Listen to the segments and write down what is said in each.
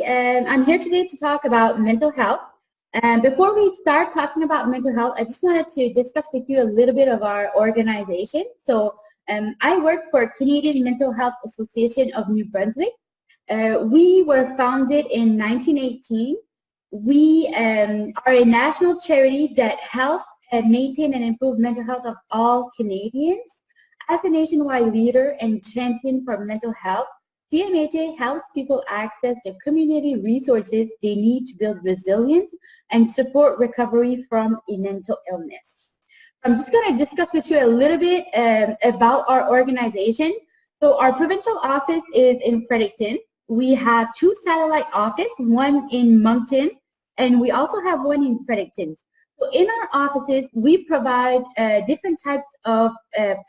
I'm here today to talk about mental health. And before we start talking about mental health, I just wanted to discuss with you a little bit of our organization. So I work for Canadian Mental Health Association of New Brunswick. We were founded in 1918. We are a national charity that helps maintain and improve mental health of all Canadians. As a nationwide leader and champion for mental health, CMHA helps people access the community resources they need to build resilience and support recovery from a mental illness. I'm just going to discuss with you a little bit about our organization. So our provincial office is in Fredericton. We have two satellite offices, one in Moncton, and we also have one in Fredericton. So in our offices, we provide different types of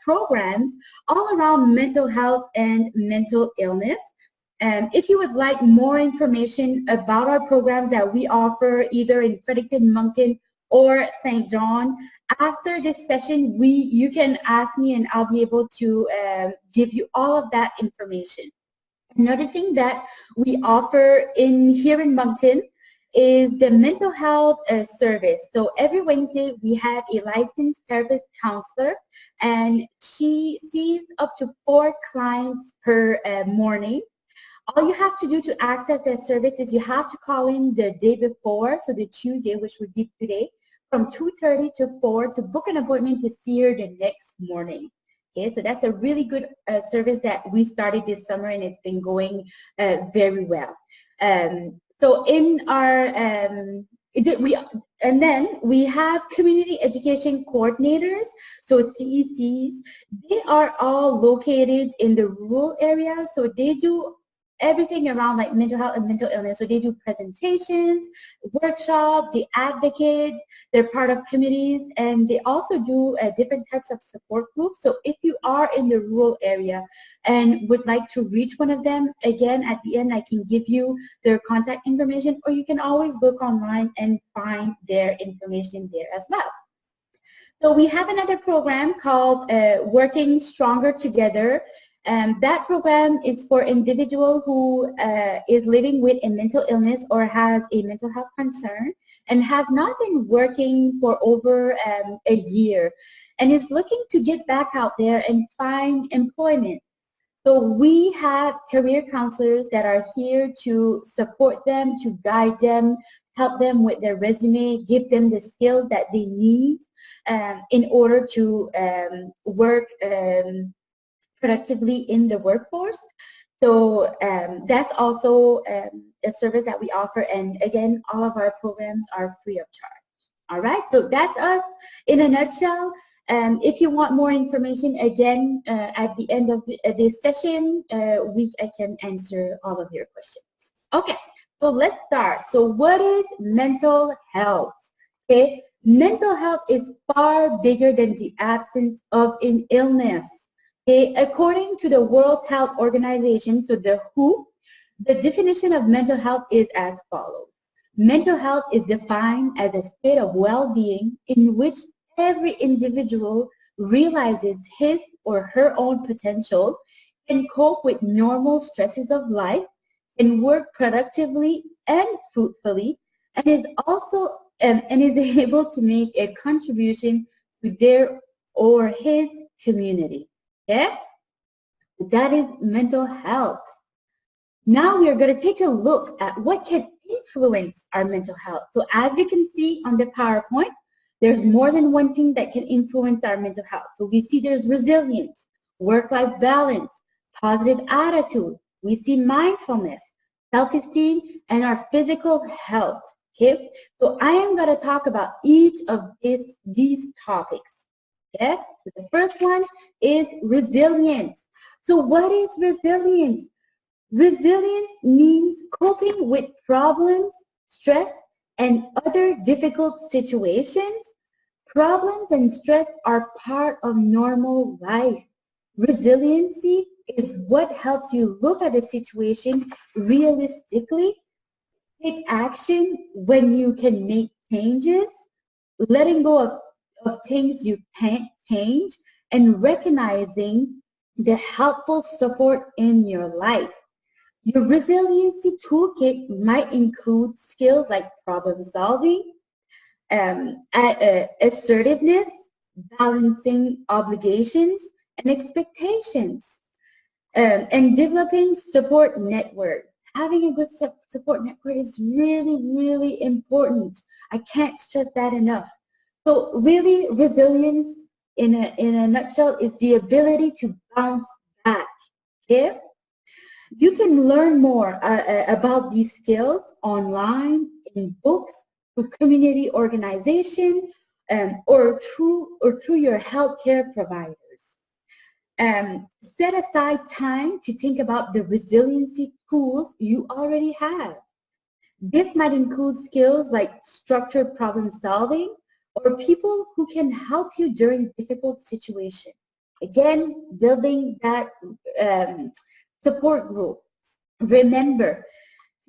programs all around mental health and mental illness. If you would like more information about our programs that we offer either in Fredericton, Moncton, or St. John, after this session, you can ask me and I'll be able to give you all of that information. Another thing that we offer here in Moncton is the mental health service. So every Wednesday we have a licensed therapist counselor, and she sees up to 4 clients per morning. All you have to do to access that service is you have to call in the day before, so the Tuesday, which would be today, from 2:30 to 4 to book an appointment to see her the next morning. Okay, so that's a really good service that we started this summer, and it's been going very well. So in our, and then we have community education coordinators, so CECs. They are all located in the rural areas, so they do everything around like mental health and mental illness. So they do presentations, workshops, they advocate, they're part of committees, and they also do different types of support groups. So if you are in the rural area and would like to reach one of them, again, at the end, I can give you their contact information, or you can always look online and find their information there as well. So we have another program called Working Stronger Together. That program is for individual who is living with a mental illness or has a mental health concern and has not been working for over a year and is looking to get back out there and find employment. So we have career counselors that are here to support them, to guide them, help them with their resume, give them the skills that they need in order to work productively in the workforce. So that's also a service that we offer, and again, all of our programs are free of charge. All right, so that's us in a nutshell. If you want more information, again, at the end of this session, I can answer all of your questions. Okay, so let's start. So what is mental health? Okay, mental health is far bigger than the absence of an illness. Okay, according to the World Health Organization, so the WHO, the definition of mental health is as follows. Mental health is defined as a state of well-being in which every individual realizes his or her own potential, can cope with normal stresses of life, can work productively and fruitfully, and is also and is able to make a contribution to their or his community. Yeah, that is mental health. Now we are going to take a look at what can influence our mental health. So as you can see on the PowerPoint, there's more than one thing that can influence our mental health. So we see there's resilience, work-life balance, positive attitude. We see mindfulness, self-esteem, and our physical health. Okay, so I am going to talk about each of these topics. Okay, so the first one is resilience. So what is resilience? Resilience means coping with problems, stress, and other difficult situations. Problems and stress are part of normal life. Resiliency is what helps you look at the situation realistically, take action when you can make changes, letting go of things you can't change, and recognizing the helpful support in your life. Your resiliency toolkit might include skills like problem solving, assertiveness, balancing obligations and expectations, and developing support network. Having a good support network is really, really important. I can't stress that enough. So really, resilience in a nutshell is the ability to bounce back. Okay? You can learn more about these skills online, in books, through community organization, or through your healthcare providers. Set aside time to think about the resiliency tools you already have. This might include skills like structured problem solving or people who can help you during difficult situations. Again, building that support group. Remember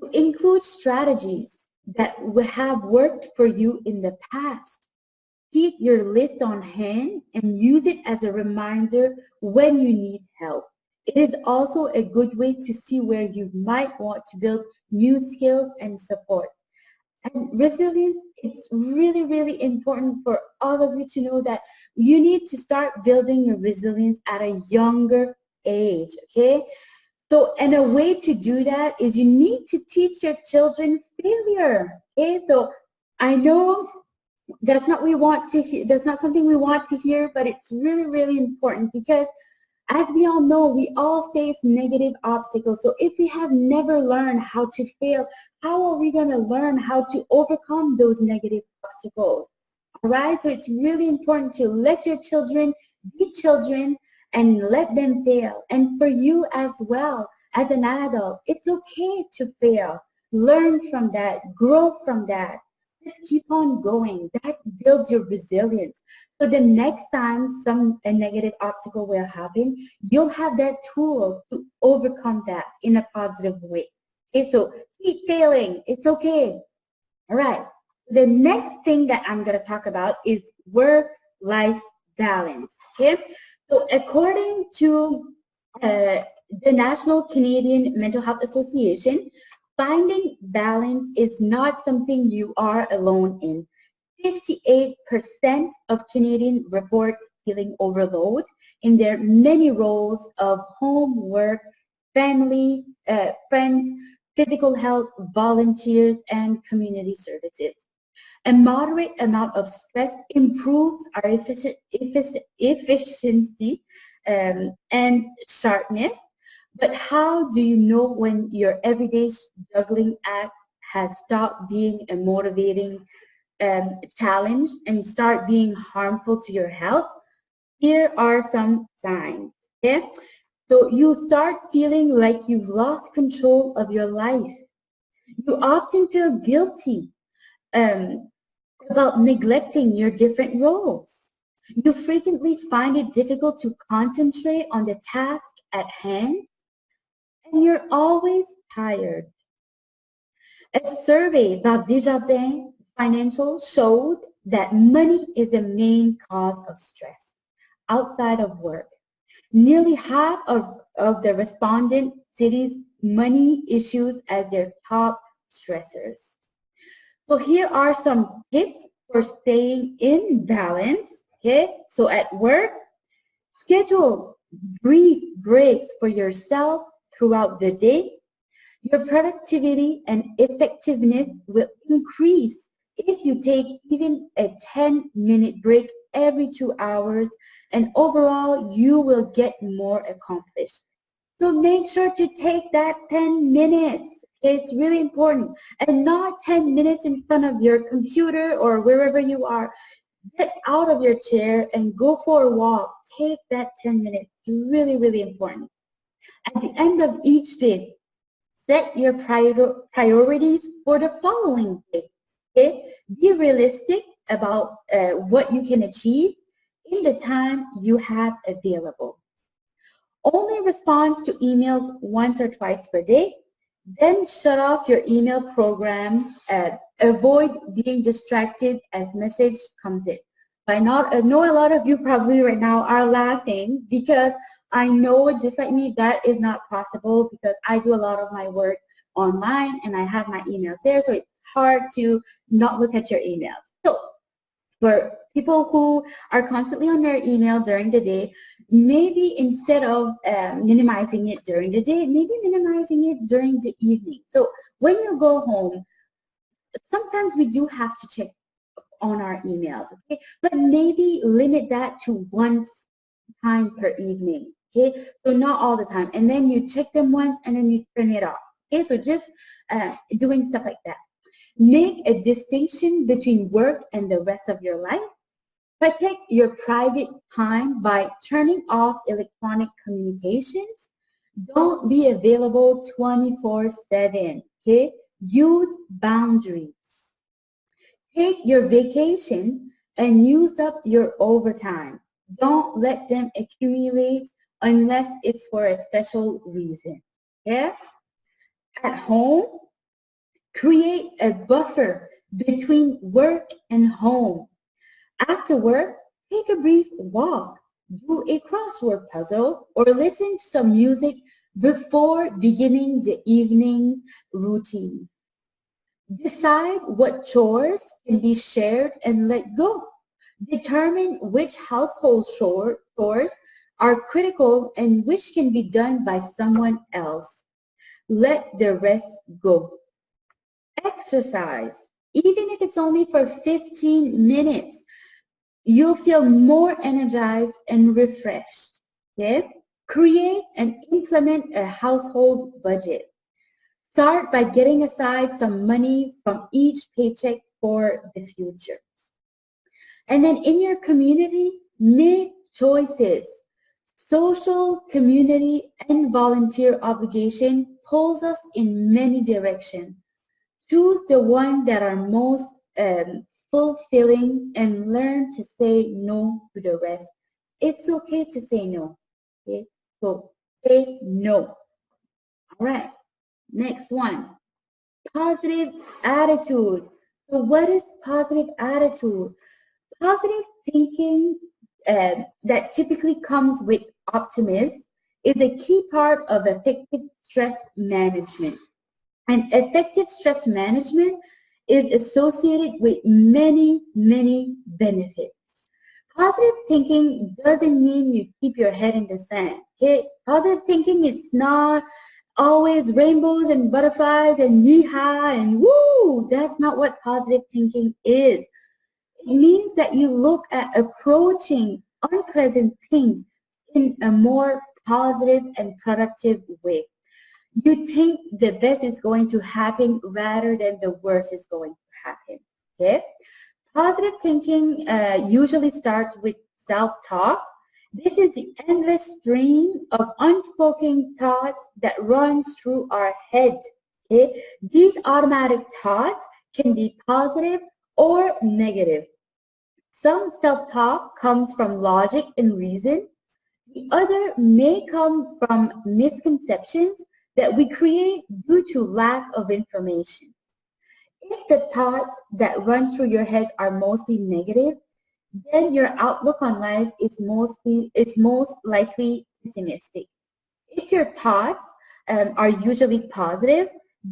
to include strategies that have worked for you in the past. Keep your list on hand and use it as a reminder when you need help. It is also a good way to see where you might want to build new skills and support. And resilience, it's really, really important for all of you to know that you need to start building your resilience at a younger age, okay? So, and a way to do that is you need to teach your children failure, okay? So, I know that's not we want to hear, that's not something we want to hear, but it's really, really important because as we all know, we all face negative obstacles. So if we have never learned how to fail, how are we going to learn how to overcome those negative obstacles? All right, so it's really important to let your children be children and let them fail. And for you as well, as an adult, it's okay to fail. Learn from that, grow from that. Just keep on going. That builds your resilience. So the next time a negative obstacle will happen, you'll have that tool to overcome that in a positive way. Okay, so keep failing. It's okay. All right. The next thing that I'm going to talk about is work-life balance. Okay. So according to the National Canadian Mental Health Association, finding balance is not something you are alone in. 58% of Canadians report feeling overload in their many roles of home, work, family, friends, physical health, volunteers, and community services. A moderate amount of stress improves our efficiency and sharpness. But how do you know when your everyday juggling act has stopped being a motivating challenge and start being harmful to your health? Here are some signs. Okay? So you start feeling like you've lost control of your life. You often feel guilty about neglecting your different roles. You frequently find it difficult to concentrate on the task at hand, and you're always tired. A survey by Desjardins Financial showed that money is the main cause of stress outside of work. Nearly half of the respondent cities money issues as their top stressors. So here are some tips for staying in balance. Okay, so at work, schedule brief breaks for yourself throughout the day. Your productivity and effectiveness will increase if you take even a 10-minute break every 2 hours, and overall you will get more accomplished. So make sure to take that 10 minutes. It's really important. And not 10 minutes in front of your computer or wherever you are. Get out of your chair and go for a walk. Take that 10 minutes. It's really, really important. At the end of each day, set your priorities for the following day. Okay? Be realistic about what you can achieve in the time you have available. Only respond to emails once or twice per day. Then shut off your email program. Avoid being distracted as message comes in. I know a lot of you probably right now are laughing because I know, just like me, that is not possible because I do a lot of my work online and I have my emails there, so it's hard to not look at your emails. So for people who are constantly on their email during the day, maybe instead of minimizing it during the day, maybe minimizing it during the evening. So when you go home, sometimes we do have to check on our emails, okay? But maybe limit that to once time per evening, okay? So not all the time. And then you check them once and then you turn it off, okay? So just doing stuff like that. Make a distinction between work and the rest of your life. Protect your private time by turning off electronic communications. Don't be available 24/7, okay? Use boundaries. Take your vacation and use up your overtime. Don't let them accumulate unless it's for a special reason, okay? At home, create a buffer between work and home. After work, take a brief walk, do a crossword puzzle, or listen to some music before beginning the evening routine. Decide what chores can be shared and let go. Determine which household chores are critical and which can be done by someone else. Let the rest go. Exercise, even if it's only for 15 minutes. You'll feel more energized and refreshed. Okay? Create and implement a household budget. Start by getting aside some money from each paycheck for the future. And then in your community, make choices. Social, community, and volunteer obligation pulls us in many directions. Choose the one that are most fulfilling and learn to say no to the rest. It's okay to say no. Okay? So say no. All right. Next one. Positive attitude. So what is positive attitude? Positive thinking that typically comes with optimism is a key part of effective stress management. And effective stress management is associated with many, many benefits. Positive thinking doesn't mean you keep your head in the sand. Okay? Positive thinking, it's not always rainbows and butterflies and yeehaw and woo. That's not what positive thinking is. It means that you look at approaching unpleasant things in a more positive and productive way. You think the best is going to happen rather than the worst is going to happen. Okay? Positive thinking usually starts with self-talk. This is the endless stream of unspoken thoughts that runs through our head. Okay? These automatic thoughts can be positive or negative. Some self-talk comes from logic and reason. The other may come from misconceptions that we create due to lack of information. If the thoughts that run through your head are mostly negative, then your outlook on life is most likely pessimistic. If your thoughts are usually positive,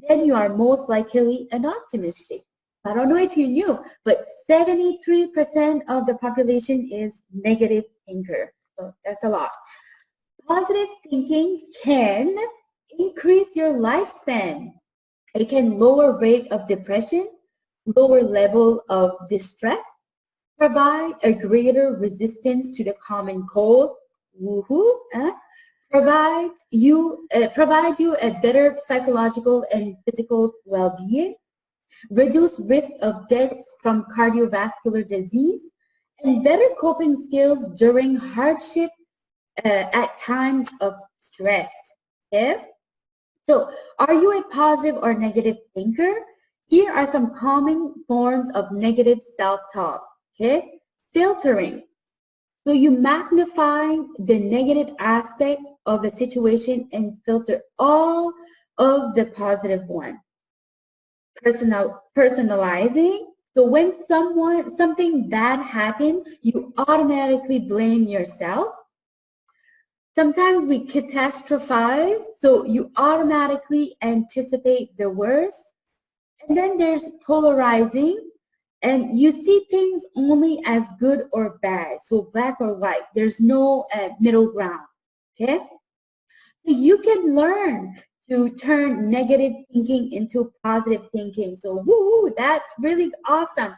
then you are most likely an optimistic. I don't know if you knew, but 73% of the population is negative thinker. So that's a lot. Positive thinking can increase your lifespan. It can lower rate of depression, lower level of distress, provide a greater resistance to the common cold, woohoo, provide you a better psychological and physical well-being, reduce risk of deaths from cardiovascular disease, and better coping skills during hardship at times of stress. Okay? So, are you a positive or negative thinker? Here are some common forms of negative self-talk. Okay? Filtering. So you magnify the negative aspect of a situation and filter all of the positive one. Personalizing. So when something bad happened, you automatically blame yourself. Sometimes we catastrophize, so you automatically anticipate the worst. And then there's polarizing, and you see things only as good or bad, so black or white. There's no middle ground, okay? So you can learn to turn negative thinking into positive thinking. So woo, that's really awesome.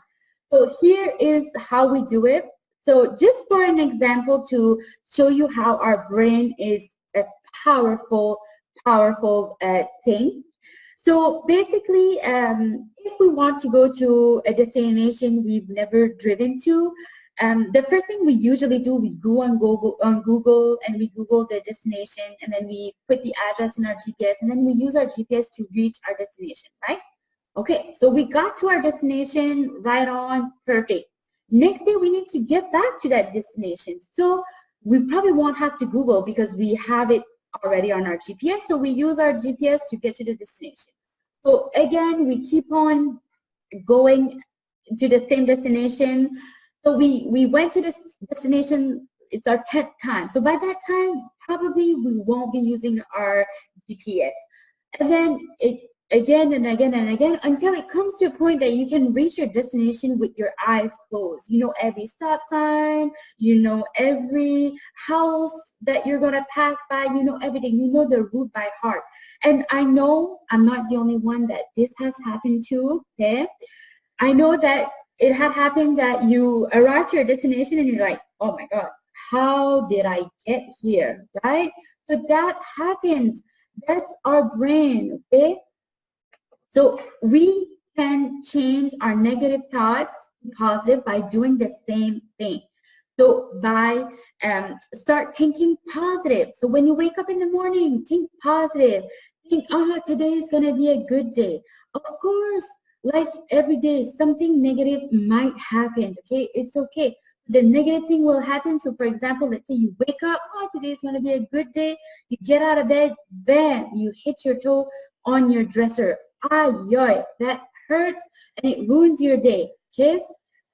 So here is how we do it. So just for an example to show you how our brain is a powerful, powerful thing. So basically, if we want to go to a destination we've never driven to, the first thing we usually do, we go on Google and we Google the destination, and then we put the address in our GPS, and then we use our GPS to reach our destination, right? Okay, so we got to our destination, right on, perfect. Next day, we need to get back to that destination. So we probably won't have to Google because we have it already on our GPS. So we use our GPS to get to the destination. So again, we keep on going to the same destination. So we went to this destination, it's our 10th time. So by that time, probably we won't be using our GPS. And then it again and again and again until it comes to a point that you can reach your destination with your eyes closed. You know every stop sign, you know every house that you're gonna pass by, you know everything, you know the route by heart. And I know I'm not the only one that this has happened to, okay? I know that it had happened that you arrived to your destination and you're like, oh my God, how did I get here, right? So that happens. That's our brain, okay? So we can change our negative thoughts to positive by doing the same thing. So by start thinking positive. So when you wake up in the morning, think positive. Think, oh, today is going to be a good day. Of course, like every day, something negative might happen, okay? It's okay. The negative thing will happen. So for example, let's say you wake up, oh, today is going to be a good day. You get out of bed, bam, you hit your toe on your dresser. Ah, yoy, that hurts and it ruins your day, okay?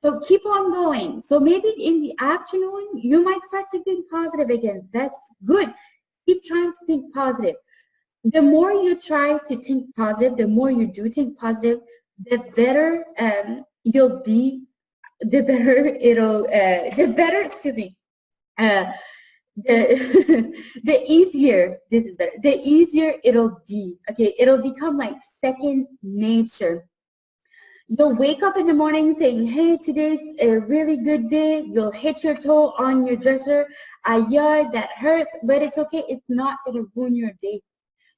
So keep on going. So maybe in the afternoon, you might start to think positive again. That's good. Keep trying to think positive. The more you try to think positive, the more you do think positive, the better you'll be, the better it'll, the easier, this is better, the easier it'll be, okay? It'll become like second nature. You'll wake up in the morning saying, hey, today's a really good day. You'll hit your toe on your dresser. Yeah, that hurts, but it's okay. It's not going to ruin your day.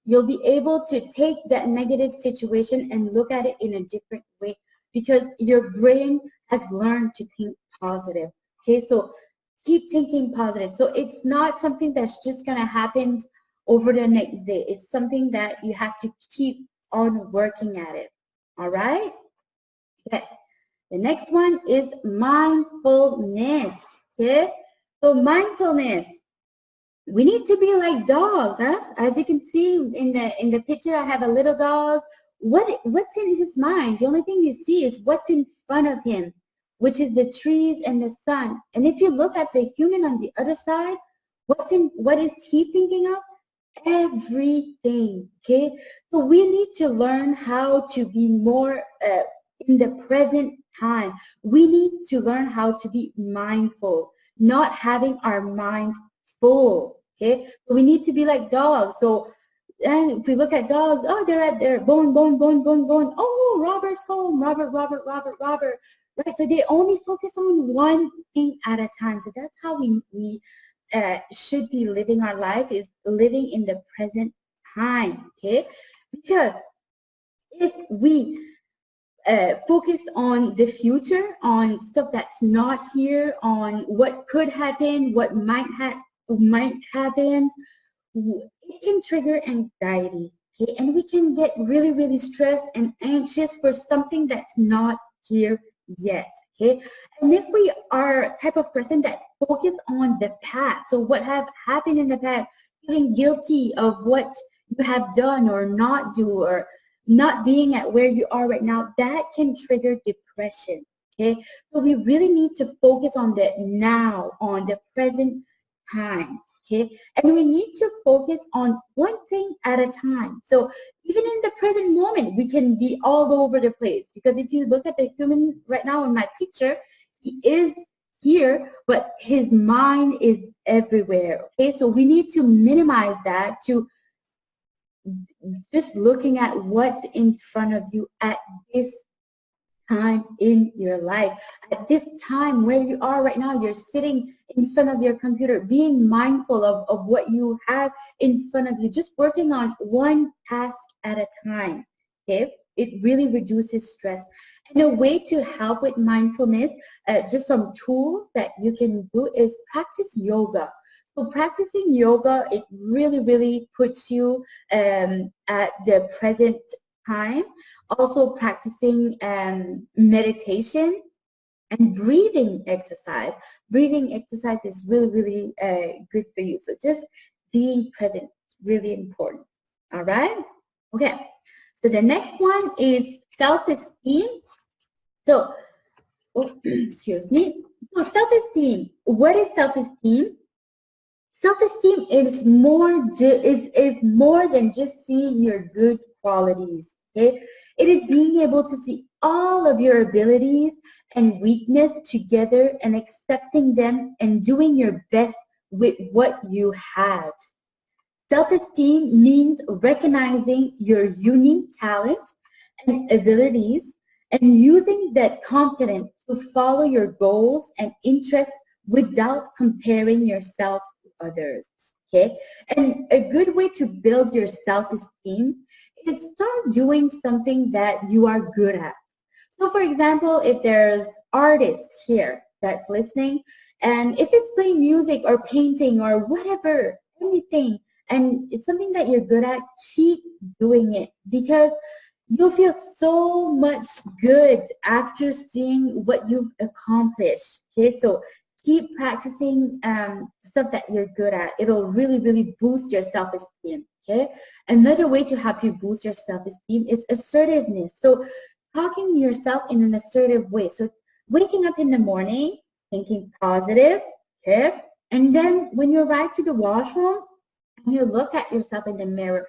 You'll be able to take that negative situation and look at it in a different way because your brain has learned to think positive. Okay, so keep thinking positive. So it's not something that's just going to happen over the next day. It's something that you have to keep on working at it. All right? Okay. The next one is mindfulness. Okay? So mindfulness. We need to be like dogs, huh? As you can see in the picture, I have a little dog. What's in his mind? The only thing you see is what's in front of him, which is the trees and the sun. And if you look at the human on the other side, what is he thinking of? Everything. Okay, so we need to learn how to be more in the present time. We need to learn how to be mindful, not having our mind full. Okay, so we need to be like dogs. So and if we look at dogs, oh, they're at their bone. Oh, Robert's home. Robert. Right, so they only focus on one thing at a time. So that's how we should be living our life, is living in the present time, okay? Because if we focus on the future, on stuff that's not here, on what could happen, what might happen, it can trigger anxiety, okay? And we can get really, really stressed and anxious for something that's not here yet, okay? And if we are a type of person that focus on the past, so what have happened in the past, feeling guilty of what you have done or not do, or not being at where you are right now, that can trigger depression, okay? So we really need to focus on the now, on the present time, okay? And we need to focus on one thing at a time. So even in the present moment, we can be all over the place, because if you look at the human right now in my picture, he is here, but his mind is everywhere, okay? So we need to minimize that to just looking at what's in front of you at this time in your life. At this time where you are right now, you're sitting in front of your computer, being mindful of what you have in front of you, just working on one task at a time, okay? It really reduces stress. And a way to help with mindfulness, just some tools that you can do is practice yoga. So practicing yoga, it really, really puts you at the present time. Also practicing meditation and breathing exercise. Breathing exercise is really, really good for you. So just being present is really important. All right? Okay. So the next one is self-esteem. So, excuse me. So self-esteem. What is self-esteem? Self-esteem is more than just seeing your good qualities. Okay? It is being able to see all of your abilities and weakness together and accepting them and doing your best with what you have. Self-esteem means recognizing your unique talent and abilities and using that confidence to follow your goals and interests without comparing yourself to others. Okay? And a good way to build your self-esteem is start doing something that you are good at. So for example, if there's artists here that's listening, and if it's playing music or painting or whatever, anything, and it's something that you're good at, keep doing it, because you'll feel so much good after seeing what you've accomplished. Okay, so keep practicing stuff that you're good at. It'll really, really boost your self-esteem. Okay, another way to help you boost your self-esteem is assertiveness. So talking to yourself in an assertive way. So waking up in the morning, thinking positive, okay, and then when you arrive to the washroom, you look at yourself in the mirror,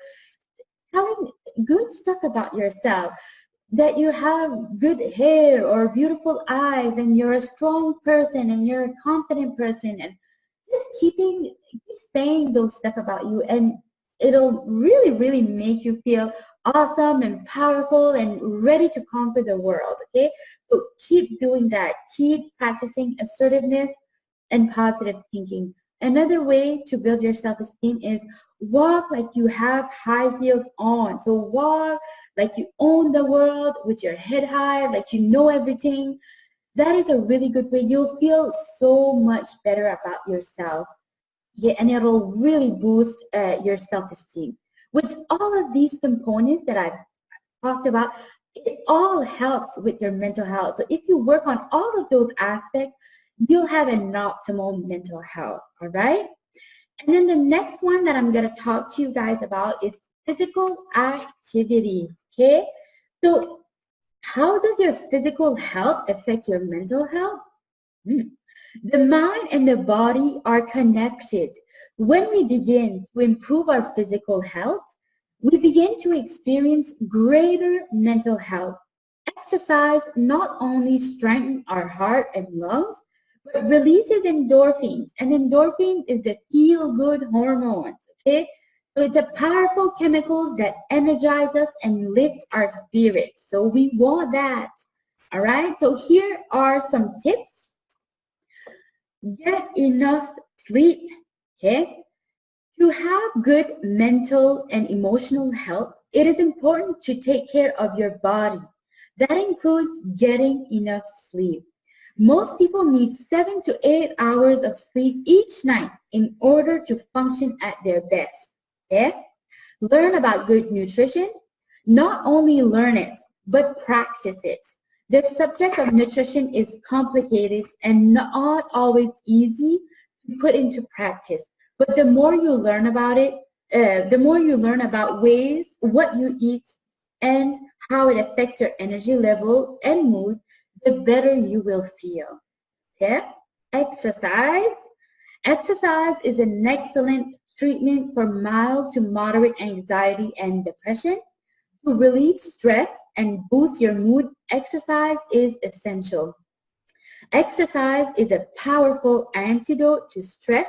telling good stuff about yourself, that you have good hair or beautiful eyes and you're a strong person and you're a confident person, and just keep saying those stuff about you, and it'll really, really make you feel awesome and powerful and ready to conquer the world, okay? So keep doing that. Keep practicing assertiveness and positive thinking. Another way to build your self-esteem is walk like you have high heels on. So walk like you own the world with your head high, like you know everything. That is a really good way. You'll feel so much better about yourself. Yeah, and it'll really boost your self-esteem. Which all of these components that I've talked about, it all helps with your mental health. So if you work on all of those aspects, you'll have an optimal mental health, all right? And then the next one that I'm going to talk to you guys about is physical activity, okay? So how does your physical health affect your mental health? The mind and the body are connected. When we begin to improve our physical health, we begin to experience greater mental health. Exercise not only strengthens our heart and lungs, but releases endorphins. And endorphin is the feel-good hormones, okay? So it's a powerful chemicals that energize us and lift our spirits. So we want that, all right? So here are some tips. Get enough sleep, okay? To have good mental and emotional health, it is important to take care of your body. That includes getting enough sleep. Most people need 7 to 8 hours of sleep each night in order to function at their best. Okay? Learn about good nutrition. Not only learn it, but practice it. The subject of nutrition is complicated and not always easy to put into practice. But the more you learn about it, the more you learn about ways, what you eat, and how it affects your energy level and mood, the better you will feel. Okay? Exercise. Exercise is an excellent treatment for mild to moderate anxiety and depression. To relieve stress and boost your mood, exercise is essential. Exercise is a powerful antidote to stress,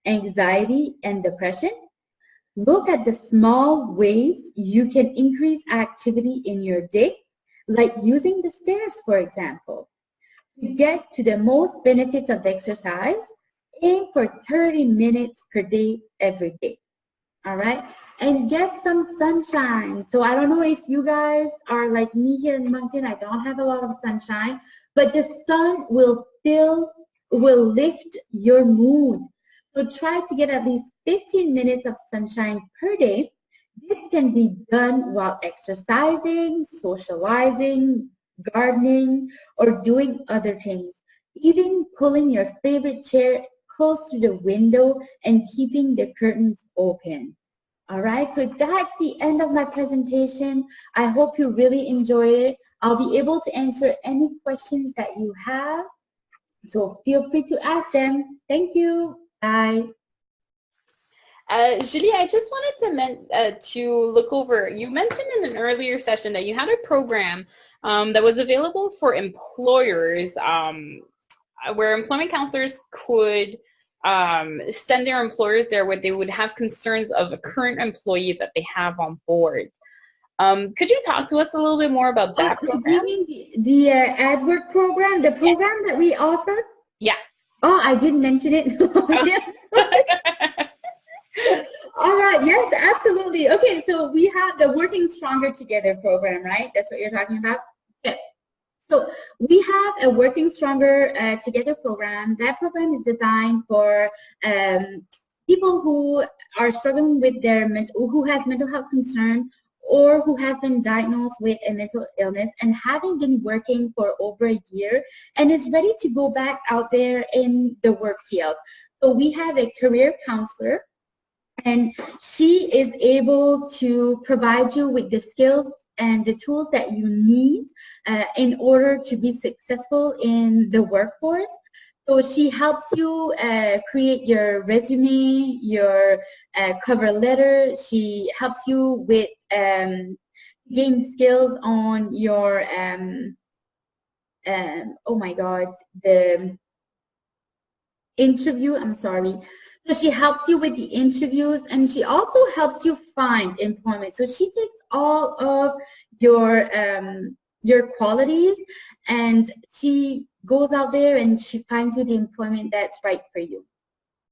anxiety, and depression. Look at the small ways you can increase activity in your day, like using the stairs, for example. To get to the most benefits of exercise, aim for 30 minutes per day every day. All right? And get some sunshine. So I don't know if you guys are like me here in Moncton. I don't have a lot of sunshine, but the sun will lift your mood. So try to get at least 15 minutes of sunshine per day. This can be done while exercising, socializing, gardening, or doing other things. Even pulling your favorite chair close to the window and keeping the curtains open. All right, so that's the end of my presentation. I hope you really enjoyed it. I'll be able to answer any questions that you have. So feel free to ask them. Thank you. Bye. Julie, I just wanted to look over, you mentioned in an earlier session that you had a program that was available for employers where employment counselors could send their employers there where they would have concerns of a current employee that they have on board. Could you talk to us a little bit more about that program? Do you mean the AdWork program, the program that we offer? Yeah. Oh, I didn't mention it. Yes. All right. Yes, absolutely. Okay, so we have the Working Stronger Together program, right? That's what you're talking about? Okay. So we have a Working Stronger Together program. That program is designed for people who are struggling with who has mental health concern or who has been diagnosed with a mental illness and having been working for over a year and is ready to go back out there in the work field. So we have a career counselor, and she is able to provide you with the skills and the tools that you need in order to be successful in the workforce. So she helps you create your resume, your cover letter. She helps you with gain skills on your, oh my God, the interview, I'm sorry. So she helps you with the interviews, and she also helps you find employment. So she takes all of your qualities, and she goes out there and she finds you the employment that's right for you.